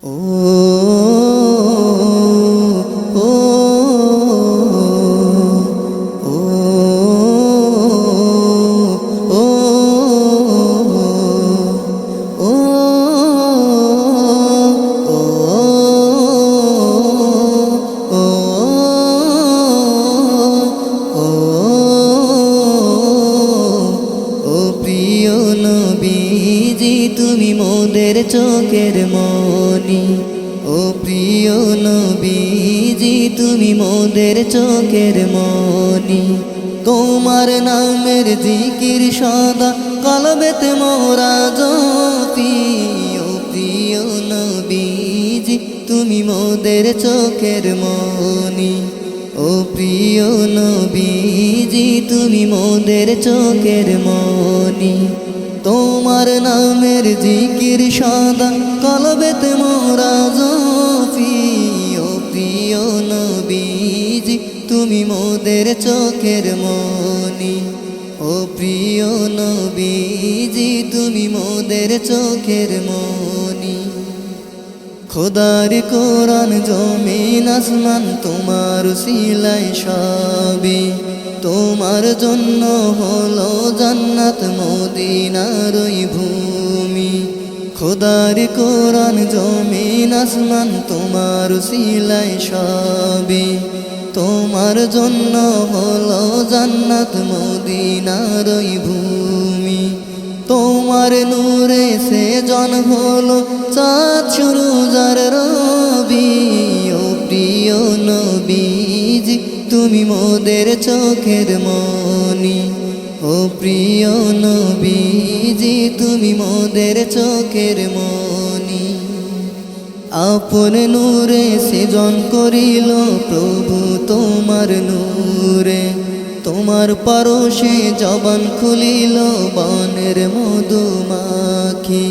ও ও ও ও ও প্রিয় নবীজি তুমি মোদের চোখের মনি। ও প্রিয় নবীজি তুমি মোদের চোখের মনি। তোমার নামের জিকির সদা কলবেতে মোরা জপি। ও প্রিয় নবীজি তুমি মোদের চোখের মনি। ও প্রিয় নবীজি তুমি মোদের চোখের মনি। তোমার নামের জিকির সদা কলবেতে মোরা জপি। ও প্রিয় নবীজি তুমি মোদের চোখের মনি। ও প্রিয় নবীজি তুমি মোদের চোখের মনি। খোদার কোরআন জমিন আসমান তোমার উসিলায় সবই। তোমার জন্য হলো জান্নাত মদিনার ওই ভূমি। খোদার কোরআন জমিন আসমান তোমার উসিলায় সবই। তোমার জন্য হলো জান্নাত মদিনার ওই ভূমি। তোমার নূরে সে জন হলো চাঁদ সুরুজার রবি। ও প্রিয় নবীজি তুমি মোদের চোখের মনি। ও প্রিয় নবীজি তুমি মোদের চোখের মনি। আপন নূরে সৃজন করিল প্রভু তোমার নূরে। তোমার পরশে জবান খুলিল বনের মধুমাখি।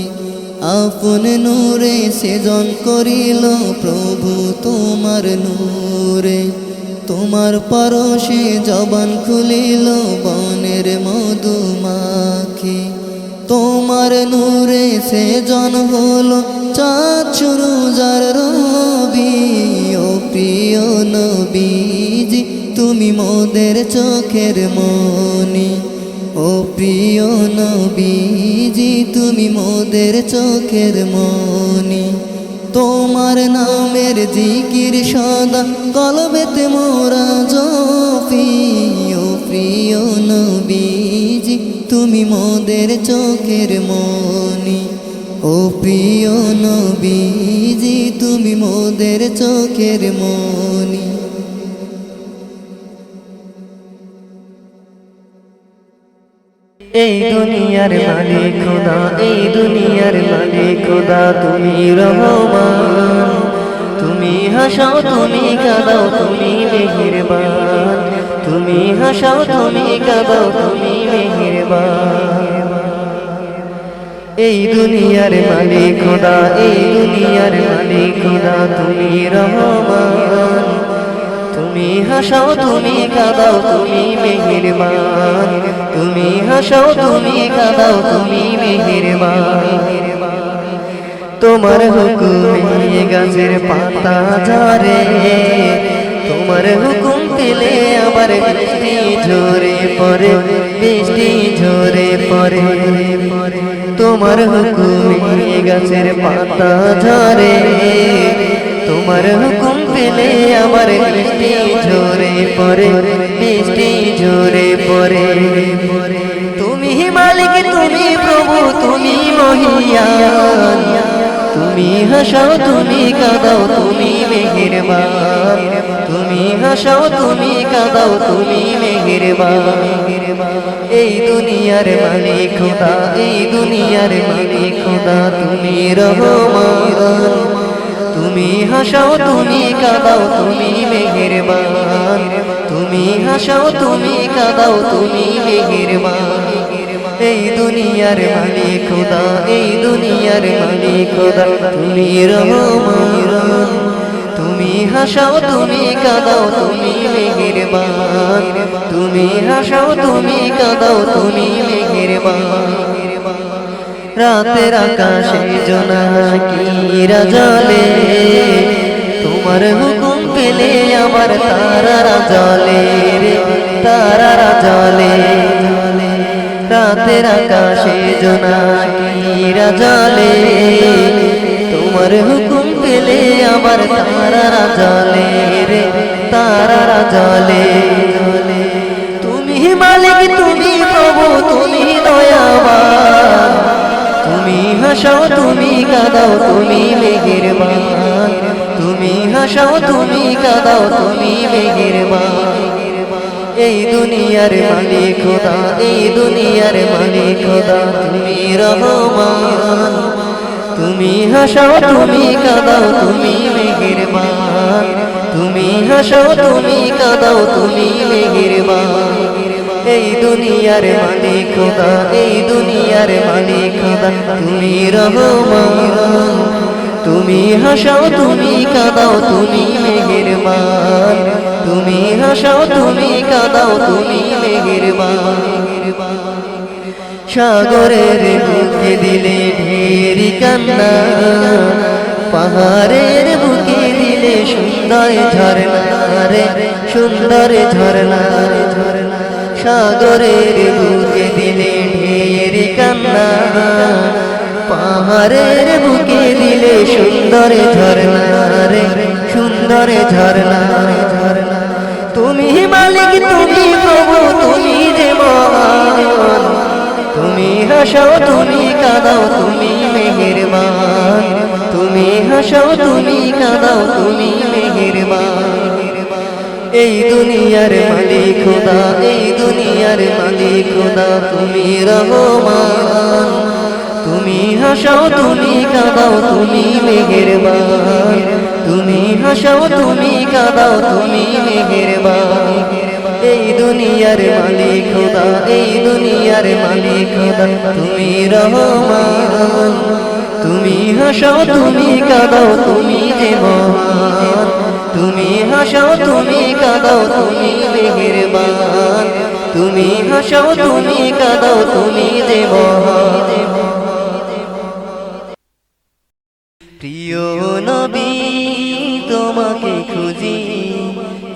আপন নূরে সৃজন করিল প্রভু তোমার নূরে। তোমার পরশে জবান খুলিল বনের মধুমাখি। তোমার নূরে সৃজন হলো চাঁদ সুরুজার রবি। ও প্রিয় নবীজি তুমি মোদের চোখের মনি। ও প্রিয় নবীজি তুমি মোদের চোখের মনি। তোমার নামের জিকির সদা কলবেতে মোরা জপি। ও প্রিয় নবীজি তুমি মোদের চোখের মনি। ও প্রিয় নবীজি তুমি মোদের চোখের মনি। এই দুনিয়ার মালিক খোদা, এই দুনিয়ার মালিক খোদা তুমি রহমান। তুমি হাসাও তুমি কাঁদাও তুমি মেহেরবান। তুমি হাসাও তুমি কাঁদাও তুমি মেহেরবান। এই দুনিয়ার মালিক খোদা, এই দুনিয়ার মালিক খোদা তুমি রহমান। তুমি হাসাও তুমি কাঁদাও তুমি মেহেরবান। তুমি হাসাও তুমি কাঁদাও তুমি মেহেরবান। তোমার হুকুমে গাছের পাতা ঝরে। তোমার হুকুম পেলে আবার বৃষ্টি ঝরে পড়ে, বৃষ্টি ঝরে পড়ে। তোমার হুকুমে গাছের পাতা ঝরে। তোমার হুকুম পেলে আবার বৃষ্টি ঝরে পড়ে, বৃষ্টি ঝরে পড়ে। তুমি মালিক তুমি প্রভু তুমি মহিয়ান। তুমি হাসাও তুমি কাঁদাও তুমি মেহেরবান। তুমি হাসাও তুমি কাঁদাও তুমি মেহেরবান। এই দুনিয়ার মালিক খোদা, এই দুনিয়ার মালিক খোদা তুমি রহমান। তুমি হাসাও তুমি কাঁদাও তুমি মেহেরবান। তুমি হাসাও তুমি কাঁদাও তুমি মেহেরবান। এই দুনিয়ার মালিক খোদা, এই দুনিয়ার মালিক খোদা তুমি রহমান। তুমি হাসাও তুমি কাঁদাও তুমি মেহেরবান। তুমি হাসাও তুমি কাঁদাও তুমি মেহেরবান। রাতের আকাশে জোনাকিরা জ্বলে, তোমার হুকুম পেলে আমার তারারা জ্বলে রে, তারারা জ্বলে। রাতের আকাশে জোনাকিরা জ্বলে, তোমার হুকুম পেলে আমার তারারা জ্বলে রে, তারারা জ্বলে। তুমি মালিক, তুমি প্রভু, তুমি দয়াবান, তুমি হাসাও, তুমি কাঁদাও, তুমি মেহেরবান, তুমি হাসাও, তুমি কাঁদাও, তুমি মেহেরবান। এই দুনিয়ার মালিক খোদা, এই দুনিয়ার মালিক খোদা, তুমি রহমান, তুমি হাসাও, তুমি কাঁদাও, তুমি মেহেরবান, তুমি হাসাও, তুমি কাঁদাও, তুমি মেহেরবান। এই দুনিয়ার মালিক খোদা, এই দুনিয়ার মালিক খোদা, তুমি রহমান, তুমি হাসাও, তুমি কাঁদাও, তুমি মেহেরবান, তুমি হাসাও, তুমি কাঁদাও, তুমি মেহেরবান। সাগরের বুকে দিলে ঢেরি কান্না, পাহাড়ের বুকে দিলে সুন্দর ঝরনা রে, সুন্দর ঝরনা। সাগরের বুকে দিলে ঢেরি কান্না, পাহাড়ের বুকে দিলে সুন্দর ঝরনা রে, সুন্দর ঝরনা। তুমি মালিক, তুমি প্রভু, তুমি যে মহান, তুমি হাসাও, তুমি কাঁদাও, তুমি মেহেরবান, তুমি হাসাও, তুমি কাঁদাও, তুমি মেহেরবান। এই দুনিয়ার মালিক খোদা, এই দুনিয়ার মালিক খোদা, তুমি রহমান, তুমি হাসাও, তুমি কাঁদাও, তুমি মেহেরবান, তুমি হাসাও, তুমি কাঁদাও, তুমি মেহেরবান। এই দুনিয়ার মালিক খোদা, এই দুনিয়ার মালিক খোদা, তুমি রহমান, তুমি হাসাও, তুমি কাঁদাও, তুমি যে মহান, তুমি হাসাও, তুমি কাঁদাও, তুমি মেহেরবান, তুমি হাসাও, তুমি কাঁদাও, তুমি যে মহান। প্রিয় নবী তোমাকে খুঁজি,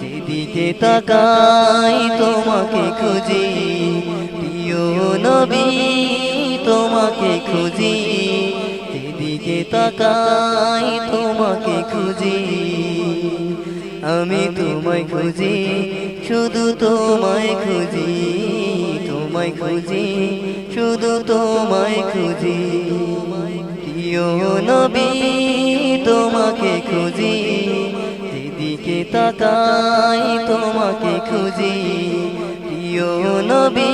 যেদিকে তাকাই তোমাকে খুঁজি। প্রিয় নবী তোমাকে খুঁজি, যেদিকে তাকাই তোমাকে খুঁজি। আমি তোমায় খুঁজি, শুধু তোমায় খুঁজি, তোমায় খুঁজি, শুধু তোমায় খুঁজি। প্রিয় নবী তোমাকে খুঁজি, যেদিকে তাকাই তোমাকে খুঁজি। প্রিয় নবী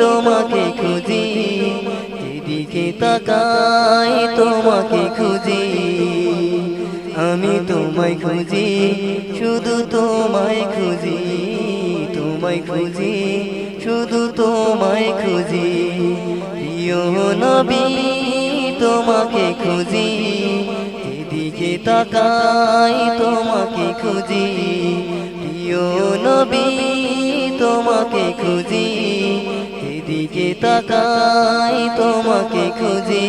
তোমাকে খুঁজি, যেদিকে তাকাই তোমাকে খুঁজি। আমি তোমায় খুঁজি, শুধু তোমায় খুঁজি, তোমায় খুঁজি, শুধু তোমায় খুঁজি। প্রিয় নবী তোমাকে খুঁজি, যেদিকে তাকাই তোমাকে খুঁজি। প্রিয় নবী তোমাকে খুঁজি, যেদিকে তাকাই তোমাকে খুঁজি।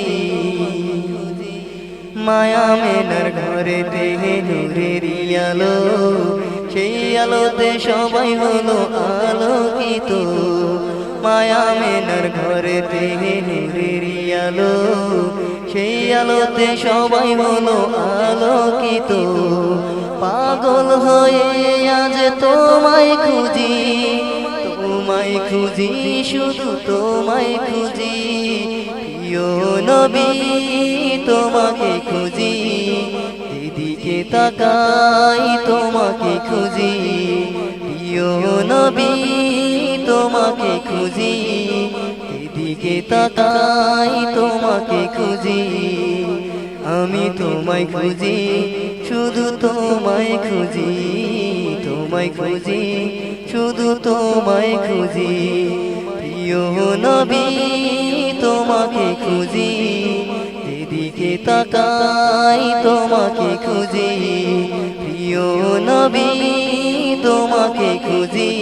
মায়া মেনার ঘরেতে নূরের আলো, সেই আলোতে সবাই হলো আলোকিত। মায়া মেনার ঘরেতে নূরের আলো, সেই আলোতে সবাই হলো আলোকিত। পাগল হয়ে আজ তোমায় খুঁজি, তোমায় খুঁজি, শুধু তোমায় খুঁজি। প্রিয় নবী তোমাকে খুঁজি, যেদিকে তাকাই তোমাকে খুঁজি। প্রিয় নবী তোমাকে খুঁজি, যেদিকে তাকাই তোমাকে খুঁজি। আমি তোমায় খুঁজি, শুধু তোমায় খুঁজি, তোমায় খুঁজি, শুধু তোমায় খুঁজি। প্রিয় নবী তোমাকে খুঁজি, যেদিকে তাকাই তোমাকে খুঁজি। প্রিয় নবী তোমাকে খুঁজি,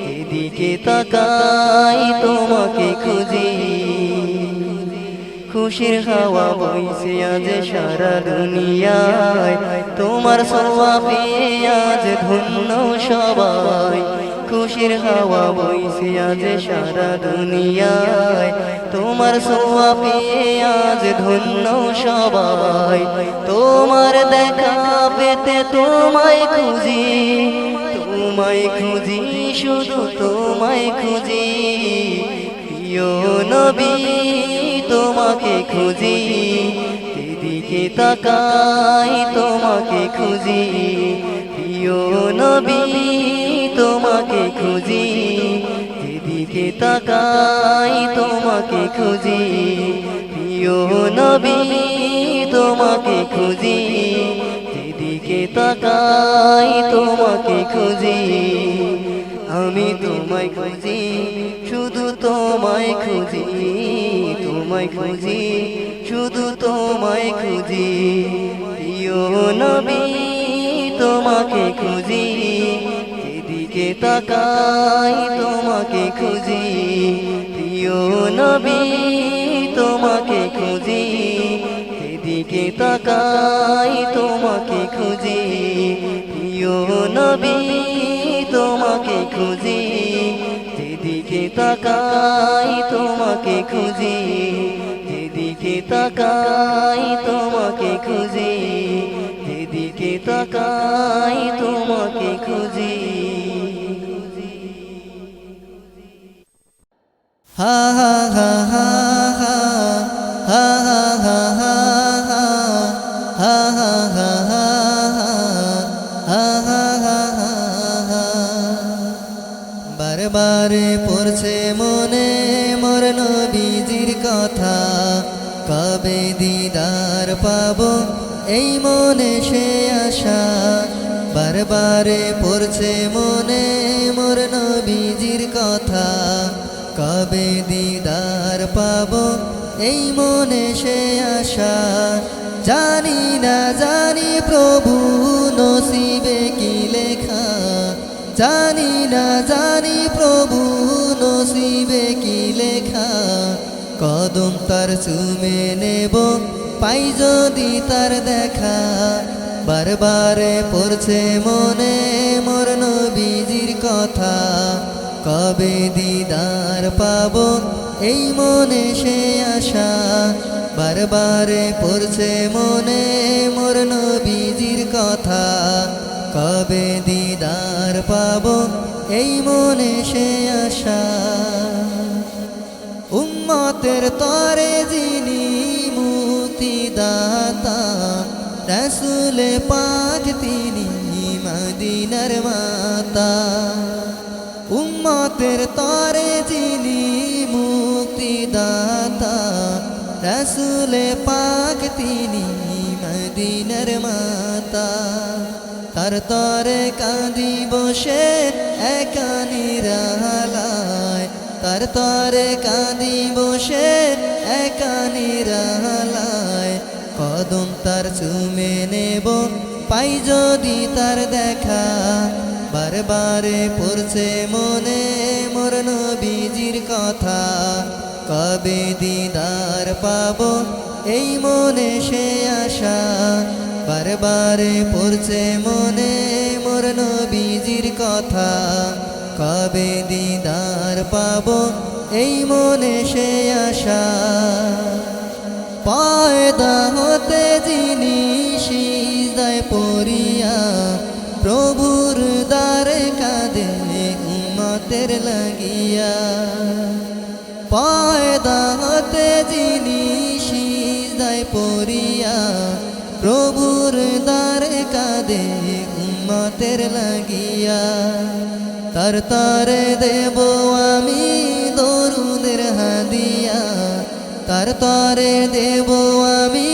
যেদিকে তাকাই তোমাকে খুঁজি। খুশির হাওয়া বইছে আজ সারা দুনিয়ায় তোমার ছোঁয়া পেয়ে আজ ধন্য সবাই খুশির হাওয়া বইছে আজ সারা দুনিয়ায় তোমার ছোঁয়া পেয়ে আজ ধন্য সবাই তোমার দেখা পেতে তোমায় খুঁজি শুধু তোমায় খুঁজি প্রিয় নবী তোমাকে খুঁজি যেদিকে তাকাই তোমাকে খুঁজি প্রিয় নবী তোমাকে খুঁজি যেদিকে তাকাই তোমাকে খুঁজি প্রিয় নবী তোমাকে খুঁজি যেদিকে তাকাই তোমাকে খুঁজি আমি তোমায় খুঁজি শুধু তোমায় খুঁজি শুধু তোমায় খুঁজি প্রিয় নবী তোমাকে খুঁজি যেদিকে তাকাই তোমাকে খুঁজি প্রিয় নবী তোমাকে খুঁজি যেদিকে তাকাই তোমাকে খুঁজি প্রিয় নবী তোমাকে খুঁজি যেদিকে তাকাই তোমাকে খুঁজি যেদিকে তাকাই তোমাকে খুঁজি যেদিকে তাকাই তোমাকে খুঁজি হা হা হা হা হা হা হা হা হা হা হা বারবার পড়ছে মনে মোর নবীজির কথা কবে দিদার পাবো এই মনে সে আশা বারবার পড়ছে মনে মোর নবীজির কথা কবে দিদার পাবো এই মনে সে আশা জানি না জানি প্রভু নসিবে কি লেখা জানি না জানি প্রভু নসিবে কি লেখা কদম তার চুমে নেব পাই যদি তার দেখা বারবারে পড়ছে মনে মোর নবীজির কথা কবে দিদার পাবো এই মনে সে আশা বারবারে পড়ছে মনে মোর নবীজির কথা কবে দিদার পাবো এই মনে সে আশা উম্মতের তরে যিনি মুক্তি দাতা রাসূল পাক তিনি মদিনার মাতা উম্মতের তরে যিনি মুক্তি দাতা রাসূল পাক তিনি মদিনার মাতা তার তরে কাঁদি বসে একা নিরালায় তার তরে কাঁদি বসে একা নিরালায় কদম তার চুমে নেব পাই যদি তার দেখা বারবারে পড়ছে মনে মোর নবীজির কথা কবে দিদার পাবো এই মনে সে আশা বারবারে পড়ছে মনে মোর নবীজির কথা কবে দিদার পাবো এই মনে সে আশা পয়দা হতে যিনি সিজদায় পড়িয়া প্রভুর দ্বারে কাঁদে উম্মতের লাগিয়া পয়দা হতে যিনি সিজদায় পড়িয়া প্রভুর দ্বারে কাঁদে উম্মতের লাগিয়া তার তরে দেব আমি দরুদের হাদিয়া তার তরে দেব আমি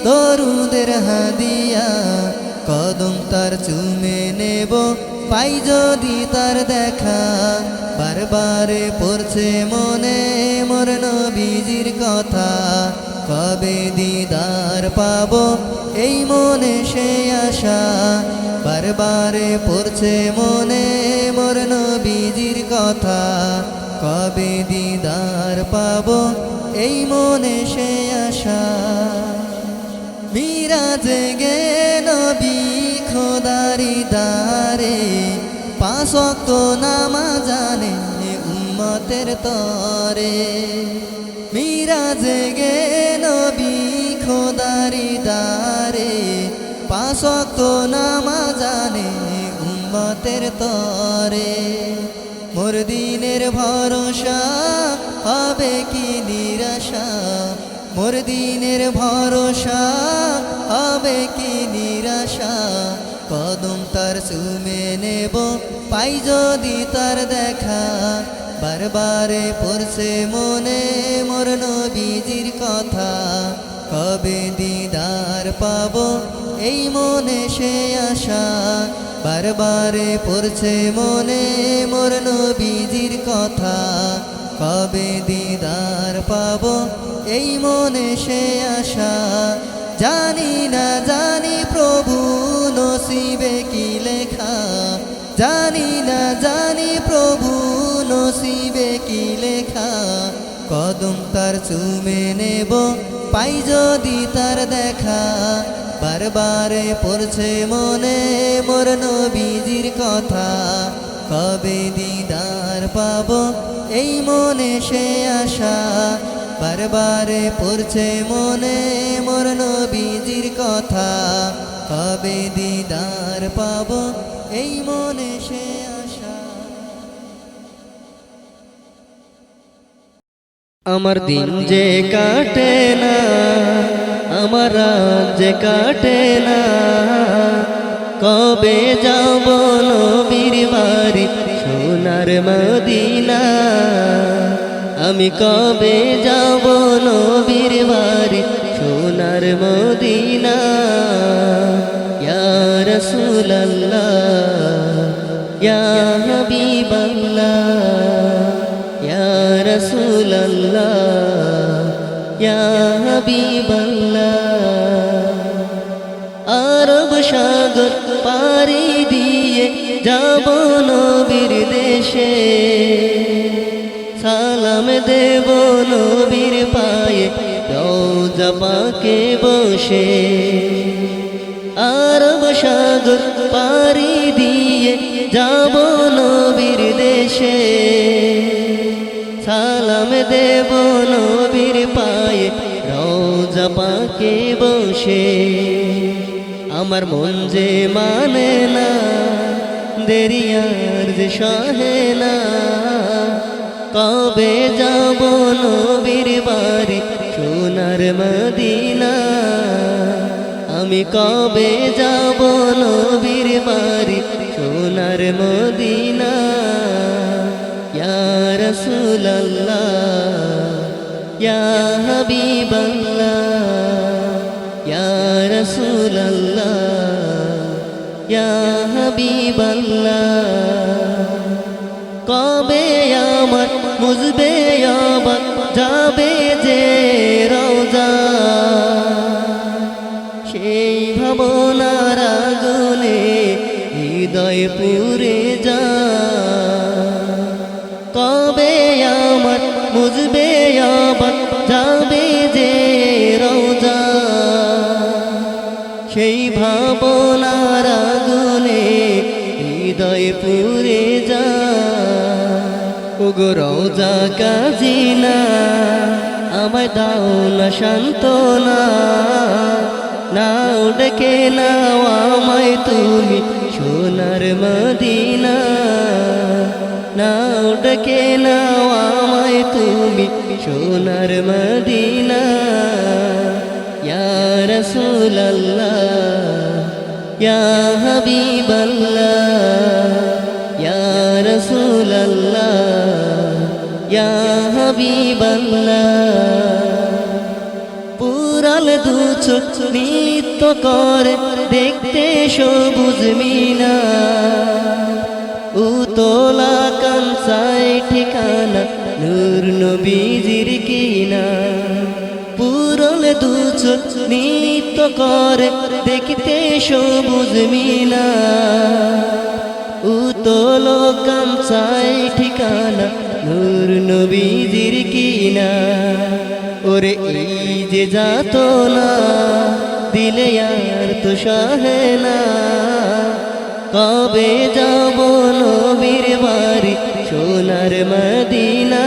দরুদের হাদিয়া কদম তার চুমে নেব পাই যদি তার দেখা বারবারে পড়ছে মনে মোর নবীজির কথা কবে দিদার পাবো এই মনে সে আশা বারবারে পড়ছে মনে মোর নবীজির কথা কবে দিদার পাবো এই মনে সে আশা মিরাজে গে নবী খোদারি দারে পাঁচ ওয়াক্ত নামাজ জানে উম্মতের তরে মিরাজে গে নবী খোদারি দারে পাঁচ ওয়াক্ত নামাজ জানে উম্মতের তরে মোর দিনের ভরসা হবে কি নিরাশা মোর দিনের ভরসা হবে কি নিরাশা কদম তার চুমে নেব পাই যদি তার দেখা বারবারে পড়ছে মনে মোর নবীজির কথা কবে দিদার পাবো এই মনে সে আশা বারবারে পড়ছে মনে মোর নবীজির কথা কবে দিদার পাবো এই মনে সে আশা জানি না জানি প্রভু নসিবে কি লেখা জানি না জানি প্রভু নসিবে কি লেখা কদম তার চুমে নেব পাই যদি তার দেখা বারবারে পড়ছে মনে মোর নবীজির কথা কবে দিদার পাবো এই মনে সে আশা বারবারে পড়ছে মনে মোর নবীজির কথা কবে দিদার পাবো এই মনে সে আশা আমার দিন যে কাটে না আমার রাত যে কাটে না কবে যাব নবীর বাড়ি সোনার মদিনা আমি কবে যাব নবীর বাড়ি সোনার মদিনা ইয়া রাসূলুল্লাহ ইয়া হাবিবাল্লাহ ইয়া রাসূলুল্লাহ ইয়া হাবিবাল্লাহ আরব সাগর পাড়ি দিয়ে যাব নবীর দেশে সালাম দেব নবীর পায়ে রওজা পাকে বসে আরব সাগর পাড়ি দিয়ে যাব নবীর দেশে সালাম দেব নবীর পায়ে রওজা পাকে বসে আমার মন যে মানে না দেরিয়ার যে সহে না কবে যাব নবীর বাড়ি সোনার মদিনা আমি কবে যাব নবীর বাড়ি সোনার মদিনা ইয়া রাসূলুল্লাহ ইয়া হাবিবাল্লাহ ইয়া রাসূলুল্লাহ ইয়া হাবিবাল্লাহ কবে আমার মুজবে আবার যাবে যে রওজা সেই ভাবনার আগুনে হৃদয় পুরে যা কবে আমার মুজবে আবার যাবে যে রওজা সেই ভাবনার আগুনে হৃদয় পুরে যা ওগো রওজা কাজিনা আমায় দাও না সান্ত্বনা নাও ডেকে নাও আমায় তুমি সোনার মদিনা নাও ডেকে নাও আমায় তুমি সোনার মদিনা ইয়া রাসূলুল্লাহ ইয়া হাবিবাল্লাহ ইয়া রাসূলুল্লাহ ইয়া হাবিবাল্লাহ পুরাল দু চোখ নৃত্য করে দেখতে সবুজ মিনা উতলা কানসায় ঠিকানা নূর নবীজির কিনা পুরল দু চোখ নৃত্য করে দেখতে সবুজ মিনা উতল কানসায় ঠিকানা নূর নবীজির কিনা ওরে এই যে যাত না দিলে আর তো সহে না কবে যাব নবীর বাড়ি সোনার মদিনা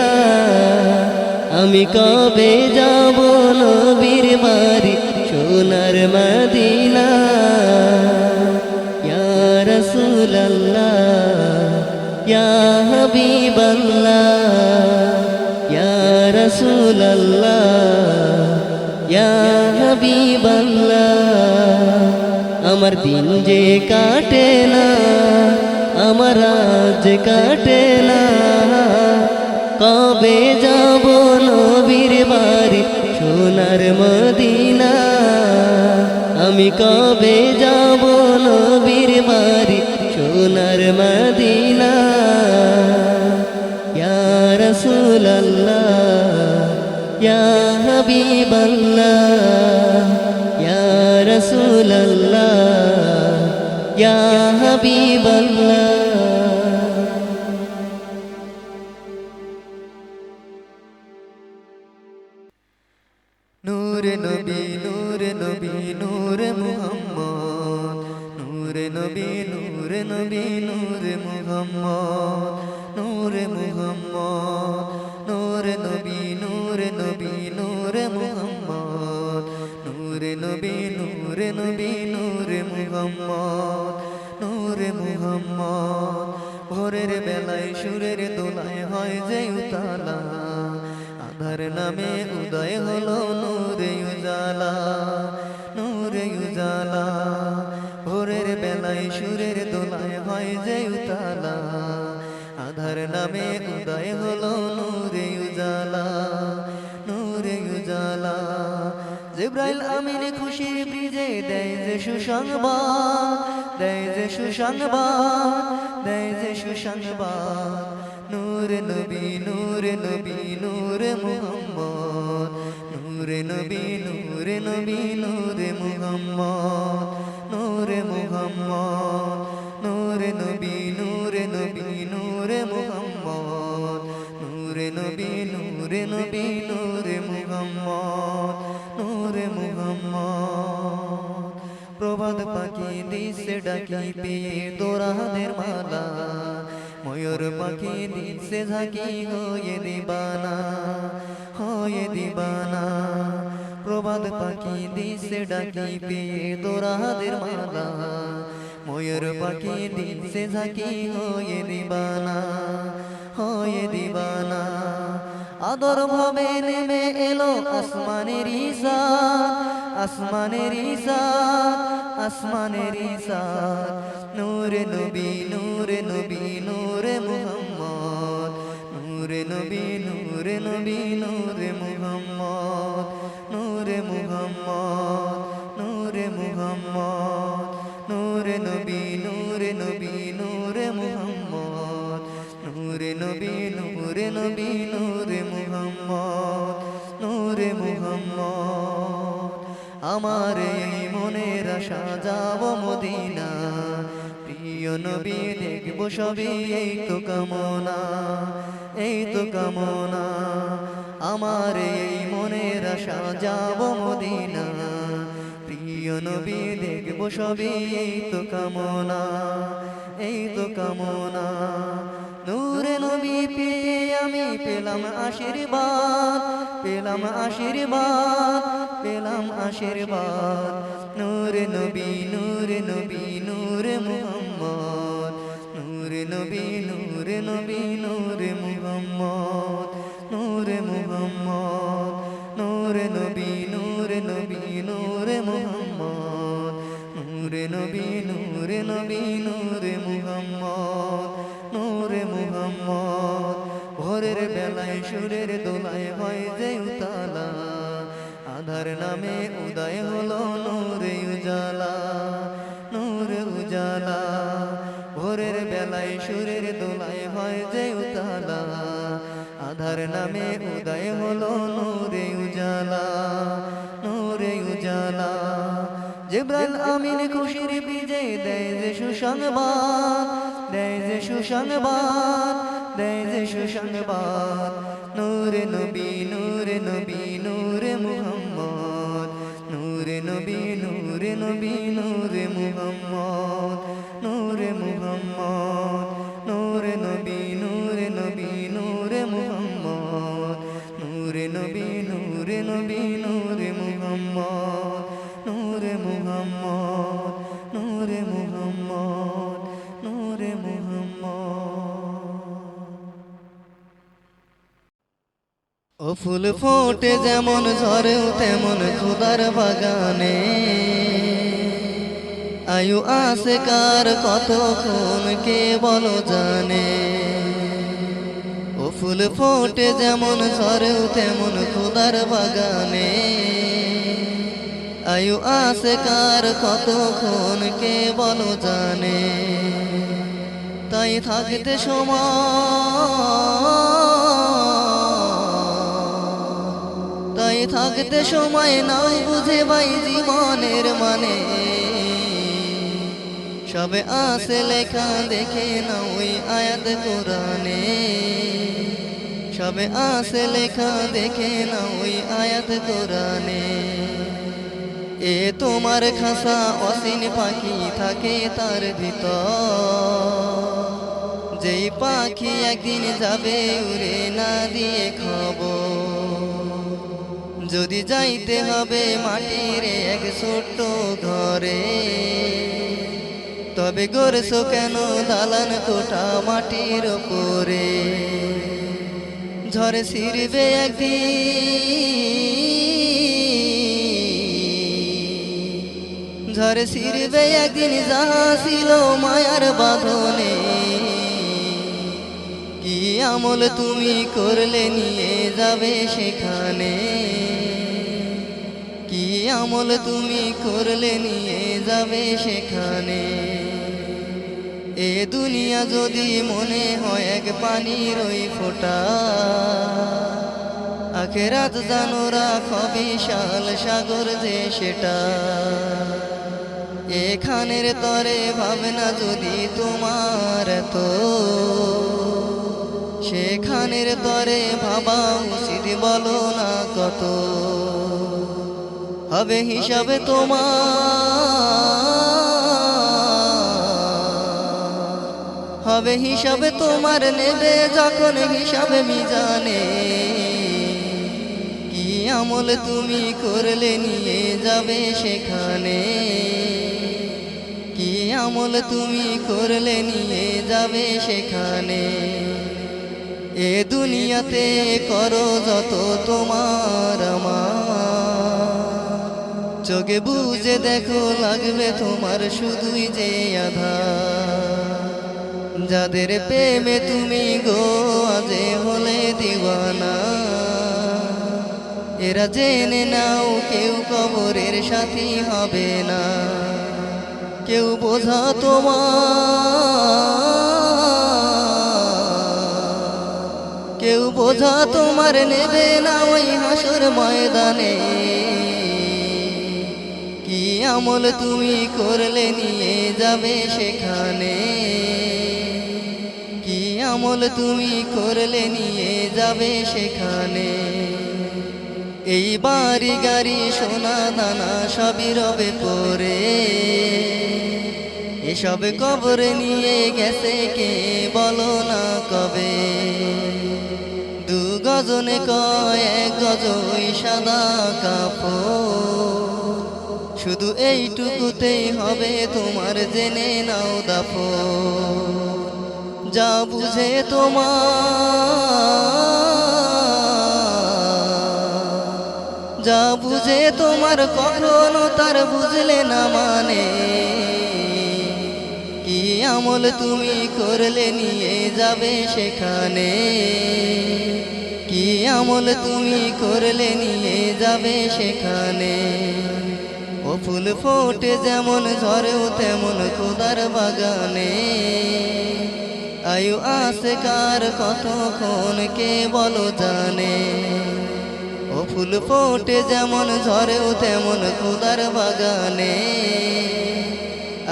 আমি কবে যাব নবীর বাড়ি সোনার মদিনা ইয়া রাসূলুল্লাহ ইয়া হাবিবাল্লাহ ইয়া রাসূলুল্লাহ ইয়া হাবিবাল্লাহ আমার দিন যে কাটে না আমার রাত কাটে না কবে যাব নবীর বাড়ি সোনার মদিনা আমি কবে যাব নবীর বাড়ি সোনার মদিনা ইয়া রাসূলুল্লাহ ইয়া হাবিবাল্লাহ ইয়া রাসূলুল্লাহ ইয়া হাবিবাল্লাহ নূরে নবী নূরে নবী নূরে মুহাম্মদ নূরে নবী নূরে নবী নূরে মুহাম্মদ নূরে মুহাম্মদ নূরে নবী নূরে নবী নূরে মুহাম্মদ নূরে নবী নূরে নবী নূরে মুহাম্মদ নূরে মুহাম্মদ ভোরের বেলায় সুরের দোলায় হয় যে উতালা আধার নামে উদয় হলো নূরে উজালা নূরে উজালা ভোরের বেলায় সুরের দোলায় হয় যে উতালা আধার নামে উদয় হলো নূরে উজালা নূরে উজালা জিবরাইল আমিন খুশির ব্রিজে দেয় যে সুসংবাদ দেয় যে সুসংবাদ দেয় যে সুসংবাদ নূরে নবী নূরে নবী নূরে মুহাম্মদ নূরে নবী নূরে নবী নূরে মুহাম্মদ নূরে মুহাম্মদ নূরে নবী নূরে নবী নূরে মুহাম্মদ নূরে নবী নূরে নবী নূরে মুহাম্মদ নূরে মুহাম্মদ প্রভাত পাখি দিশে ডাকি পেয়ে দোরাদের মালা ময়ূর পাখি দিশে ঝাঁকি হয়ে দিবানা হয়ে দিবানা প্রভাত পাখি দিশে ডাকি পেয়ে দোরাদের মালা ময়ূর পাখি দিশে ঝাঁকি হয়ে দিবানা হয়ে দিবানা আদর ভাবে নেমে এলো আসমানের ইসাত আসমানের ইসাত আসমানের ইসাত নূরে নবী নূরে নবী নূরে মুহাম্মদ নূরে নবী নূরে নবী নূরে মুহাম্মদ নূরে মুহাম্মদ নূরে মুহাম্মদ নূরে নবী নূরে নবী নূরে মুহাম্মদ নূরে নবী নূরে নবী নূরে মুহাম্মদ নূরে মুহাম্মদ আমার এই মনের আশা যাব মদিনা প্রিয় নবী দেখব সবই এই তো কামনা এই তো কামনা আমার এই মনের আশা যাব মদিনা প্রিয় নবী দেখব সবই এই তো কামনা এই তো কামনা নূরে নবী পেয়ে আমি পেলাম আশীর্বাদ পেলাম আশীর্বাদ পেলাম আশীর্বাদ নূরে নবী নূরে নবী নূরে মুহাম্মদ নূরে নবী নূরে নবী নূরে মুহাম্মদ নূরে মুহাম্মদ নূরে নবী নূরে নবী নূরে মুহাম্মদ নূরে নবী নূরে নবী নূরে মুহাম্মদ নূরে মুহাম্মদ ভোরের বেলায় সুরের দোলায় হয় যে উতালা আধার নামে উদয় হলো নূরে উজালা নূরে উজালা ভোরের বেলায় সুরের দোলায় হয় যে উতালা আধার নামে উদয় হলো নূরে উজালা নূরে উজালা জিবরাইল আমিন খুশির ব্রিজে দেয় যে সুসংবাদ দেয় যে সুসংবাদ দেয় যে সুসংবাদ নূরে নবী নূরে নবী নূরে নবী নূরে নবী নূরে মুহাম্মদ নূরে মুহাম্মদ নূরে নবী নূরে নবী নূরে মুহাম্মদ নূরে নবী নূরে নবী নূরে মুহাম্মদ নূরে মুহাম্মদ নূরে মুহাম্মদ নূরে মুহাম্মদ। ও ফুল ফোটে যেমন ঝরেও তেমন খোদার বাগানে আয়ু আসে কার কতক্ষণ কে বলো জানে। ও ফুল ফোটে যেমন ঝরেও তেমন খোদার বাগানে আয়ু আসে কার কতক্ষণ কে বলো জানে। তাই থাকতে তাই থাকতে সময় নাও বুঝে ভাই জীবনের মানে সবে আসে লেখা দেখে না ওই আয়াত কোরআনে সবে আসে লেখা দেখে না ওই আয়াত কোরআনে। এ তোমার খাসা অসীন পাখি থাকে তার ভিতর যেই পাখি একদিন যাবে উড়ে না দিয়ে খবর। যদি যাইতে হবে মাটির এক ছোট্ট ঘরে তবে গড়ছো কেন দালান কোঠা মাটির উপরে। ঝড়ে ছিড়বে একদিন ঝড়ে ছিড়বে একদিন যাহা ছিল মায়ার বাঁধনে। কি আমল তুমি করলে নিয়ে যাবে সেখানে কি আমল তুমি করলে নিয়ে যাবে সেখানে। এ দুনিয়া যদি মনে হয় এক পানির ওই ফোঁটা আখেরাত জানো রাখো বিশাল সাগর যে সেটা। এখানের তরে ভাবনা যদি তোমার তো সেখানের তরে ভাবা উচিত বলো না কত। হবে হিসাবে হবে হিসাবে তোমার নেবে যখন হিসাবে মিজানে। কি আমল তুমি করলে নিয়ে যাবে সেখানে কি আমল তুমি করলে নিয়ে যাবে সেখানে। এ দুনিয়াতে করো যত তোমার আমার চোখে বুঝে দেখো লাগবে তোমার শুধুই যে আধার। যাদের প্রেমে তুমি গো আজে হলে দিওয়ানা এরা জেনে নাও কেউ কবরের সাথী হবে না। কেউ বোঝা কেউ বোঝা তোমার নেবে না ওই হাসর ময়দানে। কি আমল তুমি করলে নিয়ে যাবে সেখানে কি আমল তুমি করলে নিয়ে যাবে সেখানে। এই বাড়ি গাড়ি সোনা দানা সবই রবে পরে এসব কবরে নিয়ে গেছে কে বলো না কবে। দু গজনে কয় এক গজই সাদা কাপড় শুধু এইটুকুতেই হবে তোমার জেনে নাও দাফন। যা বুঝে তোমার কখনো তার বুঝলে না মানে। কি আমল তুমি করলে নিয়ে যাবে সেখানে কি আমল তুমি করলে নিয়ে যাবে সেখানে। ও ফুল ফোটে যেমন ঝরেও তেমন খোদার বাগানে আয়ু আসে কার কতক্ষণ কে বলো জানে। ও ফুল ফোটে যেমন ঝরেও তেমন খোদার বাগানে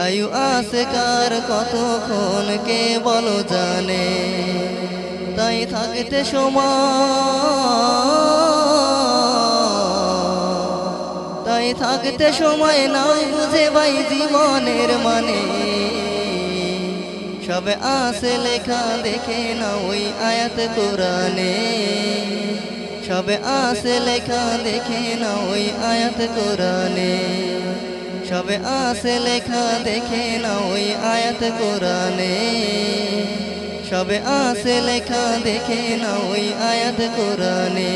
আয়ু আসে কার কতক্ষণ কে বলো জানে। তাই থাকতে সময় তাই থাকতে সময় নাও বুঝে ভাই জীবনের মানে সবে আছে লেখা দেখে না ওই আয়াত কোরআনে সবে আছে লেখা দেখে না ওই আয়াত কোরআনে সবে আছে লেখা দেখে না ওই আয়াত কোরআনে সবে আছে লেখা দেখে না ওই আয়াত কোরআনে